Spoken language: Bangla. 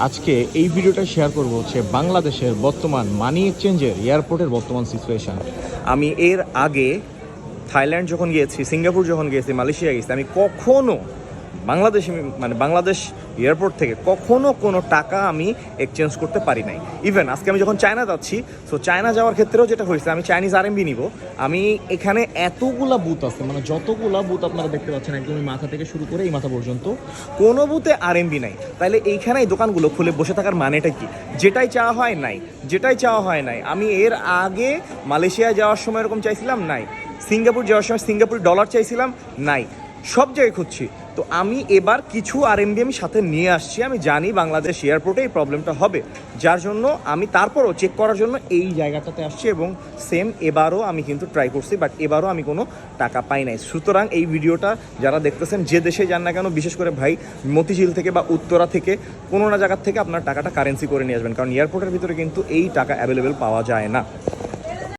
আজকে এই ভিডিওটা শেয়ার করব হচ্ছে বাংলাদেশের বর্তমান মানি এক্সচেঞ্জের এয়ারপোর্টের বর্তমান সিচুয়েশান। আমি এর আগে থাইল্যান্ড যখন গিয়েছি, সিঙ্গাপুর যখন গিয়েছি, মালয়েশিয়া গেছি, আমি কখনো বাংলাদেশ এয়ারপোর্ট থেকে কখনো কোনো টাকা আমি এক্সচেঞ্জ করতে পারি নাই। ইভেন আজকে আমি যখন চায়না যাচ্ছি, সো চায়না যাওয়ার ক্ষেত্রেও যেটা হয়েছে, আমি চাইনিজ আরএমবি নিব। আমি এখানে এতগুলা বুথ আছে, মানে যতগুলা বুথ আপনারা দেখতে পাচ্ছেন, একদম মাথা থেকে শুরু করে এই মাথা পর্যন্ত কোনো বুথে আরএমবি নাই। তাইলে এইখানে এই দোকানগুলো খুলে বসে থাকার মানেটা কি? যেটাই চাওয়া হয় নাই, যেটাই চাওয়া হয় নাই। আমি এর আগে মালয়েশিয়া যাওয়ার সময় এরকম চাইছিলাম, নাই। সিঙ্গাপুর যাওয়ার সময় সিঙ্গাপুরি ডলার চাইছিলাম, নাই। সব জায়গায় খুঁজছি। তো আমি এবার কিছু আরএমবি আমি সাথে নিয়ে আসছি। আমি জানি বাংলাদেশ এয়ারপোর্টে এই প্রবলেমটা হবে, যার জন্য আমি তারপরও চেক করার জন্য এই জায়গাটাতে আসছি। এবং সেম এবারও আমি কিন্তু ট্রাই করছি, বাট এবারও আমি কোনো টাকা পাই নাই। সুতরাং এই ভিডিওটা যারা দেখতেছেন, যে দেশে যান না কেন, বিশেষ করে ভাই মতিঝিল থেকে বা উত্তরা থেকে কোনো না জায়গার থেকে আপনার টাকাটা কারেন্সি করে নিয়ে আসবেন, কারণ এয়ারপোর্টের ভিতরে কিন্তু এই টাকা অ্যাভেলেবেল পাওয়া যায় না।